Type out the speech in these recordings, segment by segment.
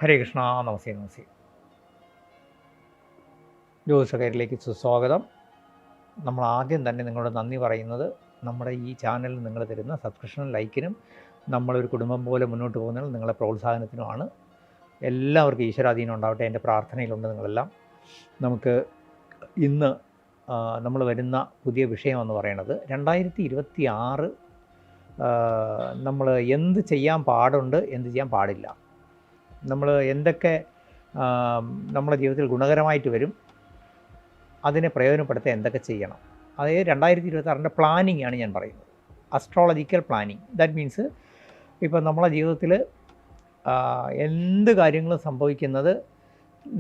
ഹരേ കൃഷ്ണ. നമസ്തേ നമസ്തേ. ജ്യോതിഷകരിലേക്ക് സുസ്വാഗതം. നമ്മൾ ആദ്യം തന്നെ നിങ്ങളോട് നന്ദി പറയുന്നത് നമ്മുടെ ഈ ചാനലിൽ നിങ്ങൾ തരുന്ന സബ്സ്ക്രിപ്ഷനും ലൈക്കിനും നമ്മളൊരു കുടുംബം പോലെ മുന്നോട്ട് പോകുന്നതിൽ നിങ്ങളെ പ്രോത്സാഹനത്തിനുമാണ്. എല്ലാവർക്കും ഈശ്വരാധീനം ഉണ്ടാവട്ടെ, എൻ്റെ പ്രാർത്ഥനയിലുണ്ട് നിങ്ങളെല്ലാം. നമുക്ക് ഇന്ന് നമ്മൾ വരുന്ന പുതിയ വിഷയമെന്ന് പറയുന്നത് 2026 നമ്മൾ എന്ത് ചെയ്യാൻ പാടുണ്ട്, എന്ത് ചെയ്യാൻ പാടില്ല, നമ്മൾ എന്തൊക്കെ നമ്മുടെ ജീവിതത്തിൽ ഗുണകരമായിട്ട് വരും, അതിനെ പ്രയോജനപ്പെടുത്താൻ എന്തൊക്കെ ചെയ്യണം. അതായത് 2026 പ്ലാനിങ് ആണ് ഞാൻ പറയുന്നത്. Astrological planning. ദാറ്റ് മീൻസ് ഇപ്പം നമ്മളെ ജീവിതത്തിൽ എന്ത് കാര്യങ്ങളും സംഭവിക്കുന്നത്,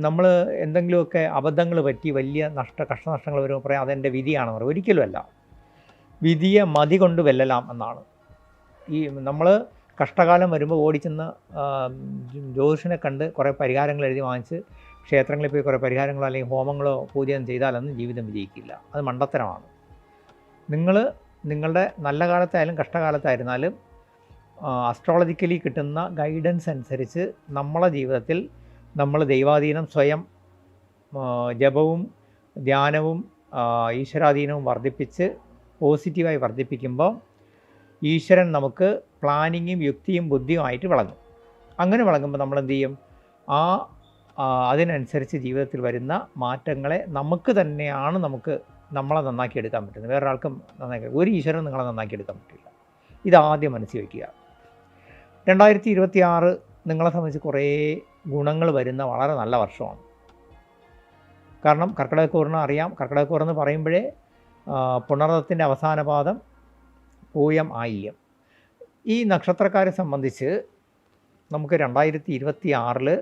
നമ്മൾ എന്തെങ്കിലുമൊക്കെ അബദ്ധങ്ങൾ പറ്റി വലിയ കഷ്ടനഷ്ടങ്ങൾ വരുമ്പോൾ പറയാം അതെൻ്റെ വിധിയാണെന്ന് പറയും. ഒരിക്കലുമല്ല. വിധിയെ മതി കൊണ്ട് വെല്ലലാം എന്നാണ്. ഈ നമ്മൾ കഷ്ടകാലം വരുമ്പോൾ ഓടിച്ചെന്ന് ജ്യോതിഷനെ കണ്ട് കുറേ പരിഹാരങ്ങൾ എഴുതി വാങ്ങിച്ച് ക്ഷേത്രങ്ങളിൽ പോയി കുറേ പരിഹാരങ്ങളോ അല്ലെങ്കിൽ ഹോമങ്ങളോ പൂജയും ചെയ്താലൊന്നും ജീവിതം വിജയിക്കില്ല. അത് മണ്ടത്തരമാണ്. നിങ്ങൾ നിങ്ങളുടെ നല്ല കാലത്തായാലും കഷ്ടകാലത്തായിരുന്നാലും അസ്ട്രോളജിക്കലി കിട്ടുന്ന ഗൈഡൻസ് അനുസരിച്ച് നമ്മളെ ജീവിതത്തിൽ നമ്മൾ ദൈവാധീനം സ്വയം ജപവും ധ്യാനവും ഈശ്വരാധീനവും വർദ്ധിപ്പിച്ച് പോസിറ്റീവായി വർദ്ധിപ്പിക്കുമ്പോൾ ഈശ്വരൻ നമുക്ക് പ്ലാനിങ്ങും യുക്തിയും ബുദ്ധിയുമായിട്ട് വിളങ്ങും. അങ്ങനെ വിളങ്ങുമ്പോൾ നമ്മൾ എന്ത് ചെയ്യും? അതിനനുസരിച്ച് ജീവിതത്തിൽ വരുന്ന മാറ്റങ്ങളെ നമുക്ക് തന്നെയാണ് നമ്മളെ നന്നാക്കിയെടുക്കാൻ പറ്റുന്നത്. വേറൊരാൾക്കും നന്നാക്കി ഒരു ഈശ്വരൻ നിങ്ങളെ നന്നാക്കിയെടുക്കാൻ പറ്റില്ല. ഇതാദ്യം മനസ്സിൽ വയ്ക്കുക. 2026 നിങ്ങളെ സംബന്ധിച്ച് കുറേ ഗുണങ്ങൾ വരുന്ന വളരെ നല്ല വർഷമാണ്. കാരണം കർക്കിടകക്കൂറിന് അറിയാം. കർക്കിടകക്കൂറെന്ന് പറയുമ്പോഴേ പുണർദത്തിൻ്റെ അവസാന പാദം, പൂയം, ആയില്യം. ഈ നക്ഷത്രക്കാരെ സംബന്ധിച്ച് നമുക്ക് 2026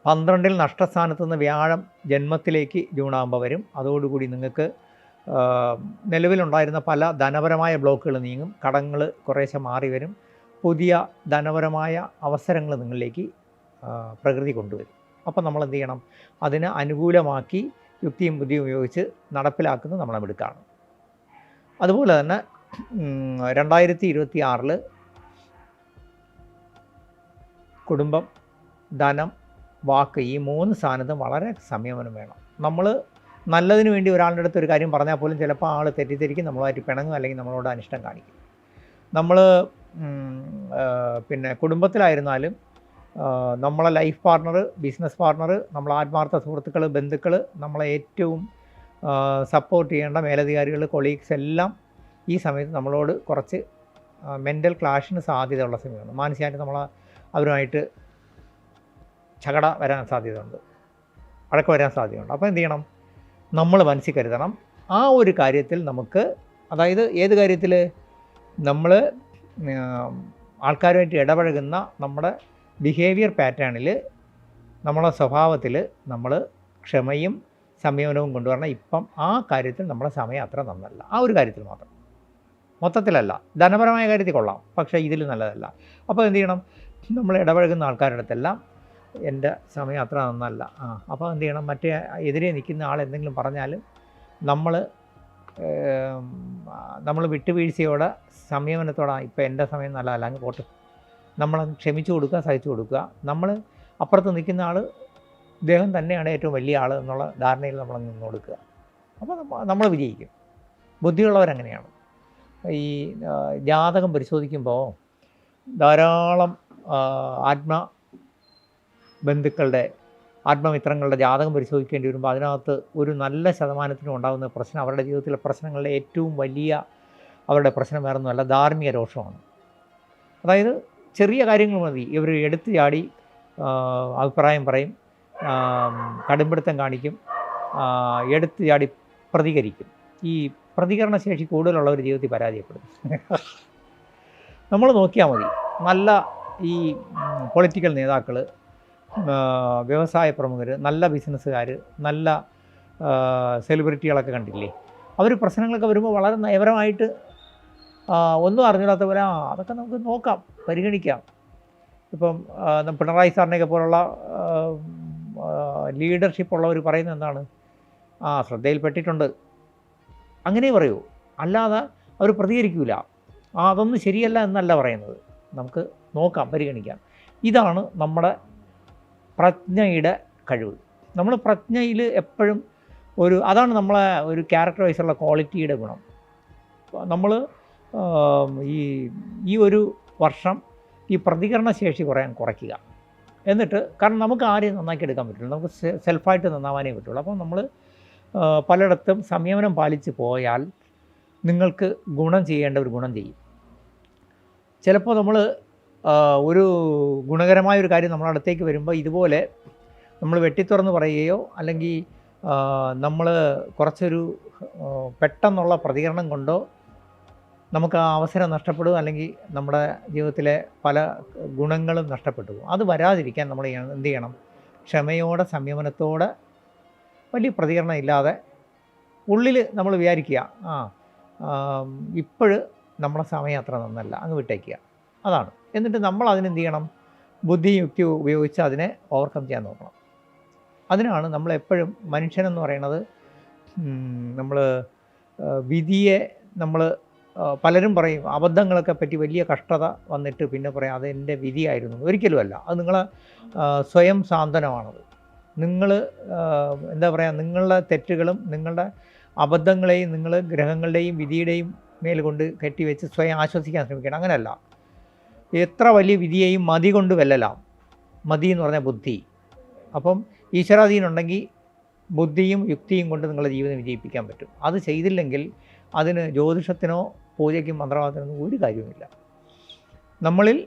12 നഷ്ടസ്ഥാനത്ത് നിന്ന് വ്യാഴം ജന്മത്തിലേക്ക് ജൂണാകുമ്പോൾ വരും. അതോടുകൂടി നിങ്ങൾക്ക് നിലവിലുണ്ടായിരുന്ന പല ധനപരമായ ബ്ലോക്കുകൾ നീങ്ങും. കടങ്ങൾ കുറേശ്ശെ മാറി വരും. പുതിയ ധനപരമായ അവസരങ്ങൾ നിങ്ങളിലേക്ക് പ്രകൃതി കൊണ്ടുവരും. അപ്പോൾ നമ്മൾ എന്ത് ചെയ്യണം? അതിന് അനുകൂലമാക്കി യുക്തിയും ബുദ്ധിയും ഉപയോഗിച്ച് നടപ്പിലാക്കുന്നത് നമ്മളെ മിടുക്കാണ്. അതുപോലെ തന്നെ 2026 കുടുംബം, ധനം, വാക്ക്, ഈ 3 സ്ഥാനത്തും വളരെ സംയമനം വേണം. നമ്മൾ നല്ലതിന് വേണ്ടി ഒരാളുടെ അടുത്ത് ഒരു കാര്യം പറഞ്ഞാൽ പോലും ചിലപ്പോൾ ആൾ തെറ്റിദ്ധരിക്കും, നമ്മളുമായിട്ട് പിണങ്ങും, അല്ലെങ്കിൽ നമ്മളോട് അനിഷ്ടം കാണിക്കും. നമ്മൾ പിന്നെ കുടുംബത്തിലായിരുന്നാലും നമ്മളെ ലൈഫ് പാർട്ണർ, ബിസിനസ് പാർട്ണർ, നമ്മളെ ആത്മാർത്ഥ സുഹൃത്തുക്കൾ, ബന്ധുക്കൾ, നമ്മളെ ഏറ്റവും സപ്പോർട്ട് ചെയ്യേണ്ട മേലധികാരികൾ, കൊളീഗ്സ് എല്ലാം ഈ സമയത്ത് നമ്മളോട് കുറച്ച് മെൻ്റൽ ക്ലാഷിന് സാധ്യതയുള്ള സമയമാണ്. മാനസികമായിട്ട് നമ്മൾ അവരുമായിട്ട് ചകട വരാൻ സാധ്യതയുണ്ട്, വഴക്ക് വരാൻ സാധ്യതയുണ്ട്. അപ്പോൾ എന്ത് ചെയ്യണം? നമ്മൾ മനസ്സിൽ കരുതണം. ആ ഒരു കാര്യത്തിൽ നമുക്ക്, അതായത് ഏത് കാര്യത്തിൽ? നമ്മൾ ആൾക്കാരുമായിട്ട് ഇടപഴകുന്ന നമ്മുടെ ബിഹേവിയർ പാറ്റേണിൽ, നമ്മളെ സ്വഭാവത്തിൽ നമ്മൾ ക്ഷമയും സംയമനവും കൊണ്ടുവരണം. ഇപ്പം ആ കാര്യത്തിൽ നമ്മളെ സമയം അത്ര നന്നല്ല. ആ ഒരു കാര്യത്തിൽ മാത്രം, മൊത്തത്തിലല്ല. ധനപരമായ കാര്യത്തിൽ കൊള്ളാം, പക്ഷേ ഇതിൽ നല്ലതല്ല. അപ്പോൾ എന്ത് ചെയ്യണം? നമ്മൾ ഇടപഴകുന്ന ആൾക്കാരുടെ അടുത്തെല്ലാം എൻ്റെ സമയം അത്ര നന്നല്ല. അപ്പോൾ എന്ത് ചെയ്യണം? മറ്റേ എതിരെ നിൽക്കുന്ന ആൾ എന്തെങ്കിലും പറഞ്ഞാലും നമ്മൾ വിട്ടുവീഴ്ചയോടെ സംയമനത്തോടെ ഇപ്പോൾ എൻ്റെ സമയം നല്ലതല്ല, അങ്ങ് പോട്ടെ, നമ്മളങ്ങ് ക്ഷമിച്ചു കൊടുക്കുക, സഹിച്ചു കൊടുക്കുക. നമ്മൾ അപ്പുറത്ത് നിൽക്കുന്ന ആൾ ഇദ്ദേഹം തന്നെയാണ് ഏറ്റവും വലിയ ആൾ എന്നുള്ള ധാരണയിൽ നമ്മളങ്ങ് നിന്ന് കൊടുക്കുക. അപ്പോൾ നമ്മൾ വിജയിക്കും. ബുദ്ധിയുള്ളവരങ്ങനെയാണ്. ഈ ജാതകം പരിശോധിക്കുമ്പോൾ ധാരാളം ആത്മബന്ധുക്കളുടെ, ആത്മമിത്രങ്ങളുടെ ജാതകം പരിശോധിക്കേണ്ടി വരുമ്പോൾ അതിനകത്ത് ഒരു നല്ല ശതമാനത്തിനും ഉണ്ടാകുന്ന പ്രശ്നം, അവരുടെ ജീവിതത്തിലെ പ്രശ്നങ്ങളുടെ ഏറ്റവും വലിയ അവരുടെ പ്രശ്നം വേറൊന്നുമല്ല, ധാർമ്മിക രോഷമാണ്. അതായത് ചെറിയ കാര്യങ്ങൾ മതി ഇവർ എടുത്തു ചാടി അഭിപ്രായം പറയും, കടുംപിടുത്തം കാണിക്കും, എടുത്തു ചാടി പ്രതികരിക്കും. ഈ പ്രതികരണശേഷി കൂടുതലുള്ളവർ ജീവിതത്തിൽ പരാജയപ്പെടും. നമ്മൾ നോക്കിയാൽ മതി. നല്ല ഈ പൊളിറ്റിക്കൽ നേതാക്കൾ, വ്യവസായ പ്രമുഖർ, നല്ല ബിസിനസ്സുകാർ, നല്ല സെലിബ്രിറ്റികളൊക്കെ കണ്ടില്ലേ? അവർ പ്രശ്നങ്ങളൊക്കെ വരുമ്പോൾ വളരെ നയപരമായിട്ട് ഒന്നും അറിഞ്ഞിടാത്ത പോലെ അതൊക്കെ നമുക്ക് നോക്കാം, പരിഗണിക്കാം. ഇപ്പം പിണറായി സാറിനെയൊക്കെ പോലുള്ള ലീഡർഷിപ്പ് ഉള്ളവർ പറയുന്നത് എന്താണ്? ശ്രദ്ധയിൽപ്പെട്ടിട്ടുണ്ട്, അങ്ങനെ പറയൂ. അല്ലാതെ അവർ പ്രതികരിക്കില്ല. അതൊന്നും ശരിയല്ല എന്നല്ല പറയുന്നത്. നമുക്ക് നോക്കാം, പരിഗണിക്കാം. ഇതാണ് നമ്മുടെ പ്രജ്ഞയുടെ കഴിവ്. നമ്മൾ പ്രജ്ഞയിൽ എപ്പോഴും അതാണ് നമ്മളെ ഒരു ക്യാരക്ടർ വൈസുള്ള ക്വാളിറ്റിയുടെ ഗുണം. നമ്മൾ ഈ ഒരു വർഷം ഈ പ്രതികരണശേഷി കുറയ്ക്കുക. എന്നിട്ട് കാരണം നമുക്ക് ആരെയും നന്നാക്കി എടുക്കാൻ പറ്റില്ല, നമുക്ക് സെൽഫായിട്ട് നന്നാവാനേ പറ്റുള്ളൂ. അപ്പോൾ നമ്മൾ പലയിടത്തും സംയമനം പാലിച്ച് പോയാൽ നിങ്ങൾക്ക് ഗുണം ചെയ്യേണ്ട ഒരു ഗുണം ചെയ്യും. ചിലപ്പോൾ നമ്മൾ ഒരു ഗുണകരമായ ഒരു കാര്യം നമ്മുടെ അടുത്തേക്ക് വരുമ്പോൾ ഇതുപോലെ നമ്മൾ വെട്ടിത്തുറന്ന് പറയുകയോ അല്ലെങ്കിൽ നമ്മൾ കുറച്ചൊരു പെട്ടെന്നുള്ള പ്രതികരണം കൊണ്ടോ നമുക്ക് ആ അവസരം നഷ്ടപ്പെടും, അല്ലെങ്കിൽ നമ്മുടെ ജീവിതത്തിലെ പല ഗുണങ്ങളും നഷ്ടപ്പെട്ടു പോകും. അത് വരാതിരിക്കാൻ നമ്മൾ എന്ത് ചെയ്യണം? ക്ഷമയോടെ സംയമനത്തോടെ വലിയ പ്രതികരണം ഇല്ലാതെ ഉള്ളിൽ നമ്മൾ വിചാരിക്കുക ഇപ്പോഴ് നമ്മുടെ സമയം അത്ര നന്നല്ല, അങ്ങ് വിട്ടേക്കുക. അതാണ്. എന്നിട്ട് നമ്മൾ അതിനെന്ത് ചെയ്യണം? ബുദ്ധിയും യുക്തിയും ഉപയോഗിച്ച് അതിനെ ഓവർകം ചെയ്യാൻ നോക്കണം. അതിനാണ് നമ്മളെപ്പോഴും മനുഷ്യനെന്ന് പറയുന്നത്, നമ്മൾ വിധിയെ നമ്മൾ പലരും പറയും അബദ്ധങ്ങളൊക്കെ പറ്റി വലിയ കഷ്ടത വന്നിട്ട് പിന്നെ പറയും അതെൻ്റെ വിധിയായിരുന്നു. ഒരിക്കലുമല്ല. അത് നിങ്ങളെ സ്വയം സാന്ത്വനമാണത്. നിങ്ങൾ എന്താ പറയുക, നിങ്ങളുടെ തെറ്റുകളും നിങ്ങളുടെ അബദ്ധങ്ങളെയും നിങ്ങൾ ഗ്രഹങ്ങളുടെയും വിധിയുടെയും മേൽ കൊണ്ട് കെട്ടിവെച്ച് സ്വയം ആശ്വസിക്കാൻ ശ്രമിക്കണം. അങ്ങനെയല്ല. എത്ര വലിയ വിധിയെയും മതി കൊണ്ട് വെല്ലലാം. മതി എന്ന് പറഞ്ഞാൽ ബുദ്ധി. അപ്പം ഈശ്വരാധീനുണ്ടെങ്കിൽ ബുദ്ധിയും യുക്തിയും കൊണ്ട് നിങ്ങളുടെ ജീവിതം വിജയിപ്പിക്കാൻ പറ്റും. അത് ചെയ്തില്ലെങ്കിൽ അതിന് ജ്യോതിഷത്തിനോ പൂജയ്ക്കും മന്ത്രവാദത്തിനൊന്നും ഒരു കാര്യവുമില്ല. നമ്മളിൽ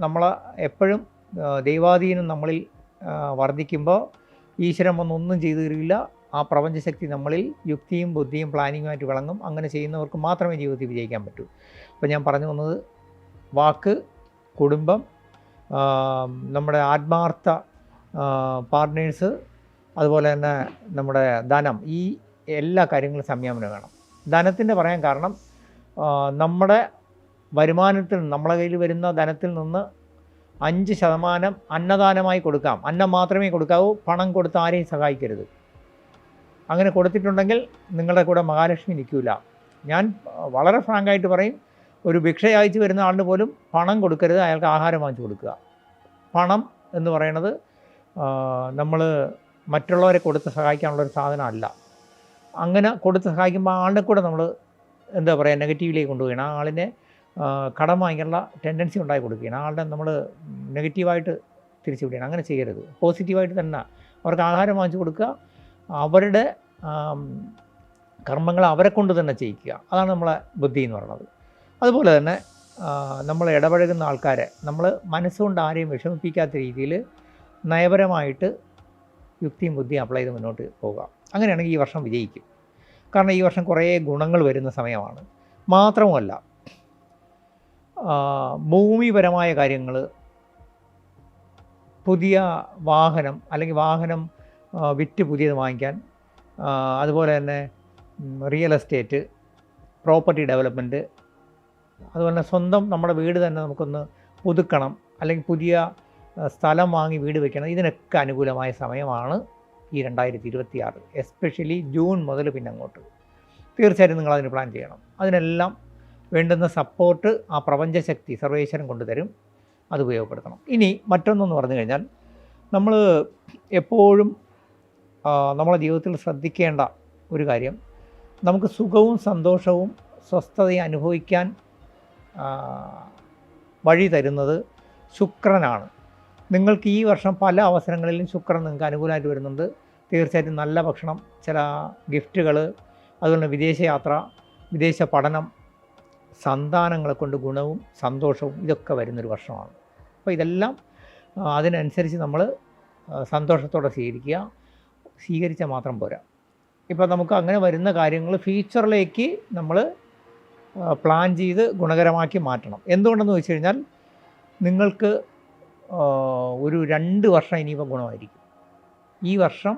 നമ്മളെ എപ്പോഴും ദൈവാധീനം നമ്മളിൽ വർദ്ധിക്കുമ്പോൾ ഈശ്വരൻ ഒന്നും ചെയ്തു തരില്ല. ആ പ്രപഞ്ചശക്തി നമ്മളിൽ യുക്തിയും ബുദ്ധിയും പ്ലാനിങ്ങുമായിട്ട് വിളങ്ങും. അങ്ങനെ ചെയ്യുന്നവർക്ക് മാത്രമേ ജീവിതത്തിൽ വിജയിക്കാൻ പറ്റൂ. അപ്പോൾ ഞാൻ പറഞ്ഞു വന്നത്, വാക്ക്, കുടുംബം, നമ്മുടെ ആത്മാർത്ഥ പാർട്ട്നേഴ്സ്, അതുപോലെ തന്നെ നമ്മുടെ ധനം, ഈ എല്ലാ കാര്യങ്ങളും സംയമനം വേണം. ധനത്തിൻ്റെ പറയാൻ കാരണം, നമ്മുടെ വരുമാനത്തിൽ നമ്മളെ കയ്യിൽ വരുന്ന ധനത്തിൽ നിന്ന് 5% അന്നദാനമായി കൊടുക്കാം. അന്നം മാത്രമേ കൊടുക്കാവൂ. പണം കൊടുത്ത് ആരെയും സഹായിക്കരുത്. അങ്ങനെ കൊടുത്തിട്ടുണ്ടെങ്കിൽ നിങ്ങളുടെ കൂടെ മഹാലക്ഷ്മി നിൽക്കില്ല. ഞാൻ വളരെ ഫ്രാങ്കായിട്ട് പറയും, ഒരു ഭിക്ഷ അയച്ചു വരുന്ന ആളിന് പോലും പണം കൊടുക്കരുത്, അയാൾക്ക് ആഹാരം വാങ്ങിച്ചു കൊടുക്കുക. പണം എന്ന് പറയുന്നത് നമ്മൾ മറ്റുള്ളവരെ കൊടുത്ത് സഹായിക്കാനുള്ളൊരു സാധനമല്ല. അങ്ങനെ കൊടുത്ത് സഹായിക്കുമ്പോൾ ആളിനെ കൂടെ നമ്മൾ എന്താ പറയുക, നെഗറ്റീവിലേക്ക് കൊണ്ടുപോകണം. ആ ആളിനെ കടം വാങ്ങിക്കാനുള്ള ടെൻഡൻസി ഉണ്ടായി കൊടുക്കുകയാണ്. ആളുടെ നമ്മൾ നെഗറ്റീവായിട്ട് തിരിച്ചു വിടുകയാണ്. അങ്ങനെ ചെയ്യരുത്. പോസിറ്റീവായിട്ട് തന്നെ അവർക്ക് ആഹാരം വാങ്ങിച്ചു കൊടുക്കുക, അവരുടെ കർമ്മങ്ങൾ അവരെ കൊണ്ട് തന്നെ ചെയ്യിക്കുക. അതാണ് നമ്മളെ ബുദ്ധി എന്ന് പറയുന്നത്. അതുപോലെ തന്നെ നമ്മൾ ഇടപഴകുന്ന ആൾക്കാരെ നമ്മൾ മനസ്സുകൊണ്ട് ആരെയും വിഷമിപ്പിക്കാത്ത രീതിയിൽ നയപരമായിട്ട് യുക്തിയും ബുദ്ധിയും അപ്ലൈ ചെയ്ത് മുന്നോട്ട് പോവുക. അങ്ങനെയാണെങ്കിൽ ഈ വർഷം വിജയിക്കും. കാരണം ഈ വർഷം കുറേ ഗുണങ്ങൾ വരുന്ന സമയമാണ്. മാത്രവുമല്ല, ഭൂമിപരമായ കാര്യങ്ങൾ, പുതിയ വാഹനം അല്ലെങ്കിൽ വാഹനം വിറ്റ് പുതിയത് വാങ്ങിക്കാൻ, അതുപോലെ തന്നെ റിയൽ എസ്റ്റേറ്റ്, പ്രോപ്പർട്ടി ഡെവലപ്മെൻറ്റ്, അതുപോലെ തന്നെ സ്വന്തം നമ്മുടെ വീട് തന്നെ നമുക്കൊന്ന് പുതുക്കണം, അല്ലെങ്കിൽ പുതിയ സ്ഥലം വാങ്ങി വീട് വയ്ക്കണം. ഇതിനൊക്കെ അനുകൂലമായ സമയമാണ് ഈ 2026. എസ്പെഷ്യലി ജൂൺ മുതൽ പിന്നെ അങ്ങോട്ട്. തീർച്ചയായിട്ടും നിങ്ങളതിന് പ്ലാൻ ചെയ്യണം. അതിനെല്ലാം വേണ്ടുന്ന സപ്പോർട്ട് ആ പ്രപഞ്ചശക്തി സർവേശ്വരൻ കൊണ്ടുതരും. അത് ഉപയോഗപ്പെടുത്തണം. ഇനി മറ്റൊന്നെന്ന് പറഞ്ഞു കഴിഞ്ഞാൽ, നമ്മൾ എപ്പോഴും നമ്മളെ ജീവിതത്തിൽ ശ്രദ്ധിക്കേണ്ട ഒരു കാര്യം, നമുക്ക് സുഖവും സന്തോഷവും സ്വസ്ഥതയും അനുഭവിക്കാൻ വഴി തരുന്നത് ശുക്രനാണ്. നിങ്ങൾക്ക് ഈ വർഷം പല അവസരങ്ങളിലും ശുക്രൻ നിങ്ങൾക്ക് അനുകൂലമായിട്ട് വരുന്നുണ്ട്. തീർച്ചയായിട്ടും നല്ല ഭക്ഷണം, ചില ഗിഫ്റ്റുകൾ, അതുപോലെ വിദേശയാത്ര, വിദേശ പഠനം, സന്താനങ്ങളെ കൊണ്ട് ഗുണവും സന്തോഷവും ഇതൊക്കെ വരുന്നൊരു വർഷമാണ്. അപ്പോൾ ഇതെല്ലാം അതിനനുസരിച്ച് നമ്മൾ സന്തോഷത്തോടെ സ്വീകരിച്ചാൽ മാത്രം പോരാ. ഇപ്പോൾ നമുക്ക് അങ്ങനെ വരുന്ന കാര്യങ്ങൾ ഫ്യൂച്ചറിലേക്ക് നമ്മൾ പ്ലാൻ ചെയ്ത് ഗുണകരമാക്കി മാറ്റണം. എന്തുകൊണ്ടെന്ന് വെച്ച് കഴിഞ്ഞാൽ, നിങ്ങൾക്ക് ഒരു 2 വർഷം ഇനിയിപ്പോൾ ഗുണമായിരിക്കും. ഈ വർഷം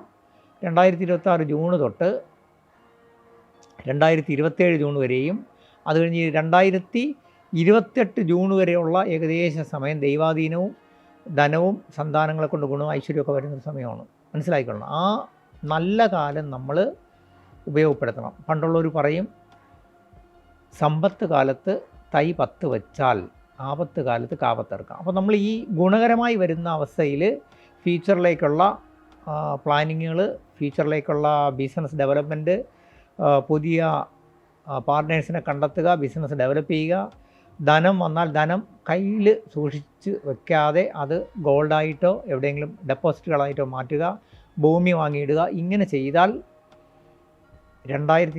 2026 ജൂണ് തൊട്ട് 2027 ജൂൺ വരെയും, അത് കഴിഞ്ഞ് 2028 ജൂൺ വരെയുള്ള ഏകദേശ സമയം ദൈവാധീനവും ധനവും സന്താനങ്ങളെ കൊണ്ട് ഗുണവും ഐശ്വര്യമൊക്കെ വരുന്നൊരു സമയമാണ്. മനസ്സിലാക്കിക്കൊള്ളണം. ആ നല്ല കാലം നമ്മൾ ഉപയോഗപ്പെടുത്തണം. പണ്ടുള്ളവർ പറയും, സമ്പത്ത് കാലത്ത് തൈ 10 വെച്ചാൽ ആപത്ത് കാലത്ത് കാപത്തിറക്കാം. അപ്പോൾ നമ്മൾ ഈ ഗുണകരമായി വരുന്ന അവസ്ഥയിൽ ഫ്യൂച്ചറിലേക്കുള്ള പ്ലാനിങ്ങുകൾ, ഫ്യൂച്ചറിലേക്കുള്ള ബിസിനസ് ഡെവലപ്മെൻറ്റ്, പുതിയ പാർട്ട്നേഴ്സിനെ കണ്ടെത്തുക, ബിസിനസ് ഡെവലപ്പ് ചെയ്യുക, ധനം വന്നാൽ ധനം കയ്യിൽ സൂക്ഷിച്ച് വെക്കാതെ അത് ഗോൾഡായിട്ടോ എവിടെയെങ്കിലും ഡെപ്പോസിറ്റുകളായിട്ടോ മാറ്റുക, ഭൂമി വാങ്ങിയിടുക. ഇങ്ങനെ ചെയ്താൽ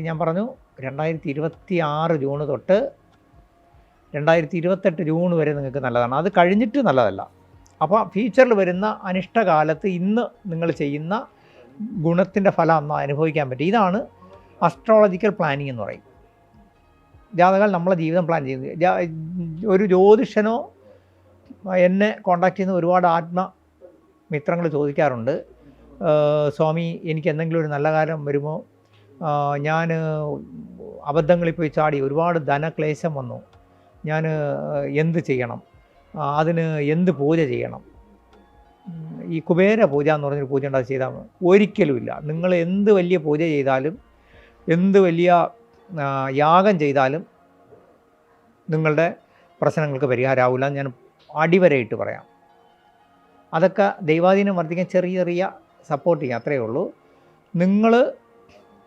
ഞാൻ പറഞ്ഞു 2026 ജൂൺ തൊട്ട് 2028 ജൂൺ വരെ നിങ്ങൾക്ക് നല്ലതാണ്. അത് കഴിഞ്ഞിട്ട് നല്ലതല്ല. അപ്പോൾ ഫ്യൂച്ചറിൽ വരുന്ന അനിഷ്ടകാലത്ത് ഇന്ന് നിങ്ങൾ ചെയ്യുന്ന ഗുണത്തിൻ്റെ ഫലം അന്ന് അനുഭവിക്കാൻ പറ്റും. ഇതാണ് അസ്ട്രോളജിക്കൽ പ്ലാനിങ് എന്ന് പറയും. ജാതകങ്ങൾ നമ്മളെ ജീവിതം പ്ലാൻ ചെയ്യുന്നത്. ഒരു ജ്യോതിഷനോ എന്നെ കോൺടാക്ട് ചെയ്യുന്ന ഒരുപാട് ആത്മമിത്രങ്ങൾ ചോദിക്കാറുണ്ട്, സ്വാമി എനിക്ക് എന്തെങ്കിലും ഒരു നല്ല കാര്യം വരുമോ, ഞാൻ അബദ്ധങ്ങളിൽ പോയി ചാടി ഒരുപാട് ധനക്ലേശം വന്നു, ഞാൻ എന്ത് ചെയ്യണം, അതിന് എന്ത് പൂജ ചെയ്യണം. ഈ കുബേര പൂജ എന്ന് പറഞ്ഞൊരു പൂജ ഉണ്ട്, അത് ചെയ്താൽ ഒരിക്കലുമില്ല. നിങ്ങൾ എന്ത് വലിയ പൂജ ചെയ്താലും എന്ത് വലിയ യാഗം ചെയ്താലും നിങ്ങളുടെ പ്രശ്നങ്ങൾക്ക് പരിഹാരമാവില്ല. ഞാൻ അടിവരയിട്ട് പറയാം. അതൊക്കെ ദൈവാധീനം വർദ്ധിക്കാൻ ചെറിയ ചെറിയ സപ്പോർട്ട് ചെയ്യുക, അത്രയേ ഉള്ളൂ. നിങ്ങൾ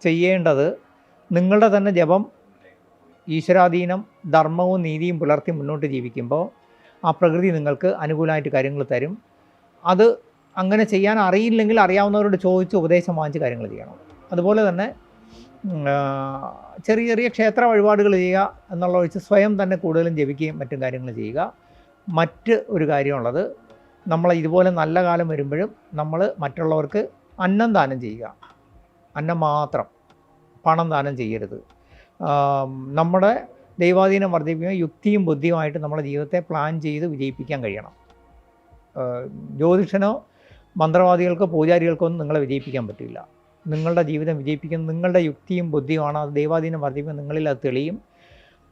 ചെയ്യേണ്ടത് നിങ്ങളുടെ തന്നെ ജപം, ഈശ്വരാധീനം, ധർമ്മവും നീതിയും പുലർത്തി മുന്നോട്ട് ജീവിക്കുമ്പോൾ ആ പ്രകൃതി നിങ്ങൾക്ക് അനുകൂലമായിട്ട് കാര്യങ്ങൾ തരും. അത് അങ്ങനെ ചെയ്യാൻ അറിയില്ലെങ്കിൽ അറിയാവുന്നവരോട് ചോദിച്ച് ഉപദേശം വാങ്ങിച്ച് കാര്യങ്ങൾ ചെയ്യണം. അതുപോലെ തന്നെ ചെറിയ ചെറിയ ക്ഷേത്ര വഴിപാടുകൾ ചെയ്യുക എന്നുള്ള ഒഴിച്ച് സ്വയം തന്നെ കൂടുതലും ജപിക്കുകയും മറ്റും കാര്യങ്ങൾ ചെയ്യുക. മറ്റ് ഒരു കാര്യമുള്ളത്, നമ്മൾ ഇതുപോലെ നല്ല കാലം വരുമ്പോഴും നമ്മൾ മറ്റുള്ളവർക്ക് അന്നം ദാനം ചെയ്യുക. അന്നം മാത്രം, പണം ദാനം ചെയ്യരുത്. നമ്മുടെ ദൈവാധീനം വർദ്ധിപ്പിക്കുക, യുക്തിയും ബുദ്ധിയുമായിട്ട് നമ്മുടെ ജീവിതത്തെ പ്ലാൻ ചെയ്ത് വിജയിപ്പിക്കാൻ കഴിയണം. ജ്യോതിഷനോ മന്ത്രവാദികൾക്കോ പൂജാരികൾക്കോ ഒന്നും നിങ്ങളെ വിജയിപ്പിക്കാൻ പറ്റില്ല. നിങ്ങളുടെ ജീവിതം വിജയിപ്പിക്കുന്നത് നിങ്ങളുടെ യുക്തിയും ബുദ്ധിയുമാണ്. അത് ദൈവാധീനം വർദ്ധിപ്പിക്കുക, നിങ്ങളിൽ അത് തെളിയും.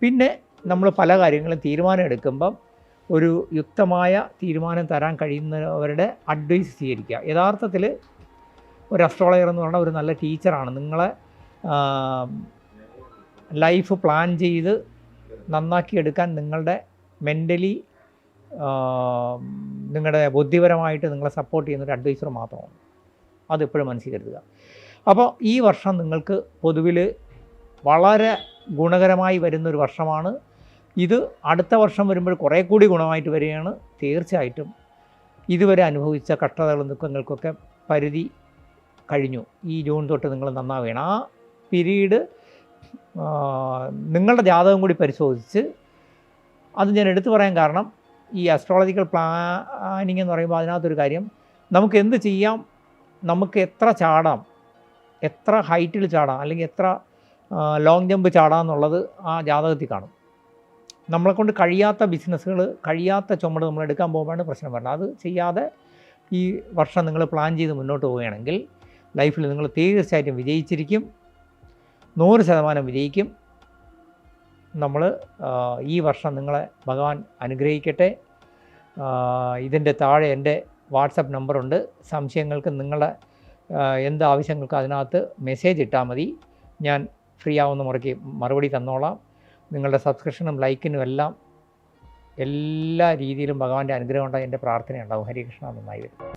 പിന്നെ നമ്മൾ പല കാര്യങ്ങളും തീരുമാനം എടുക്കുമ്പം ഒരു യുക്തമായ തീരുമാനം തരാൻ കഴിയുന്നവരുടെ അഡ്വൈസ് സ്വീകരിക്കുക. യഥാർത്ഥത്തിൽ ഒരു അസ്ട്രോളജർ എന്ന് പറഞ്ഞാൽ ഒരു നല്ല ടീച്ചറാണ്. നിങ്ങളെ ലൈഫ് പ്ലാൻ ചെയ്ത് നന്നാക്കിയെടുക്കാൻ നിങ്ങളുടെ മെൻ്റലി നിങ്ങളുടെ ബുദ്ധിപരമായിട്ട് നിങ്ങളെ സപ്പോർട്ട് ചെയ്യുന്നൊരു അഡ്വൈസർ മാത്രമാണ്. അതെപ്പോഴും മനസ്സിൽ കരുതുക. അപ്പോൾ ഈ വർഷം നിങ്ങൾക്ക് പൊതുവിൽ വളരെ ഗുണകരമായി വരുന്നൊരു വർഷമാണ് ഇത്. അടുത്ത വർഷം വരുമ്പോൾ കുറേ കൂടി ഗുണമായിട്ട് വരികയാണ്. തീർച്ചയായിട്ടും ഇതുവരെ അനുഭവിച്ച കഷ്ടതകളും ദുഃഖങ്ങൾക്കൊക്കെ പരിധി കഴിഞ്ഞു. ഈ ജൂൺ തൊട്ട് നിങ്ങൾ നന്നാവുകയാണ്. ആ പീരീഡ് നിങ്ങളുടെ ജാതകം കൂടി പരിശോധിച്ച്, അത് ഞാൻ എടുത്തു പറയാൻ കാരണം ഈ അസ്ട്രോളജിക്കൽ പ്ലാനിങ് എന്ന് പറയുമ്പോൾ അതിനകത്തൊരു കാര്യം, നമുക്ക് എന്ത് ചെയ്യാം, നമുക്ക് എത്ര ചാടാം, എത്ര ഹൈറ്റിൽ ചാടാം, അല്ലെങ്കിൽ എത്ര ലോങ് ജമ്പ് ചാടാം എന്നുള്ളത് ആ ജാതകത്തിൽ കാണും. നമ്മളെക്കൊണ്ട് കഴിയാത്ത ബിസിനസ്സുകൾ, കഴിയാത്ത ചുമട് നമ്മൾ എടുക്കാൻ പോകുമ്പോഴാണ് പ്രശ്നം വരുന്നത്. അത് ചെയ്യാതെ ഈ വർഷം നിങ്ങൾ പ്ലാൻ ചെയ്ത് മുന്നോട്ട് പോവുകയാണെങ്കിൽ ലൈഫിൽ നിങ്ങൾ തീർച്ചയായിട്ടും വിജയിച്ചിരിക്കും. 100% വിജയിക്കും. നമ്മൾ ഈ വർഷം നിങ്ങളെ ഭഗവാൻ അനുഗ്രഹിക്കട്ടെ. ഇതിൻ്റെ താഴെ എൻ്റെ വാട്സപ്പ് നമ്പറുണ്ട്. സംശയങ്ങൾക്ക് നിങ്ങളുടെ എന്ത് ആവശ്യങ്ങൾക്ക് അതിനകത്ത് മെസ്സേജ് ഇട്ടാൽ മതി. ഞാൻ ഫ്രീ ആവുന്ന മുറയ്ക്ക് മറുപടി തന്നോളാം. നിങ്ങളുടെ സബ്സ്ക്രിപ്ഷനും ലൈക്കിനും എല്ലാം എല്ലാ രീതിയിലും ഭഗവാന്റെ അനുഗ്രഹം ഉണ്ടാകും. എൻ്റെ പ്രാർത്ഥനയുണ്ടാകും. ഹരികൃഷ്ണ, നന്നായി വരും.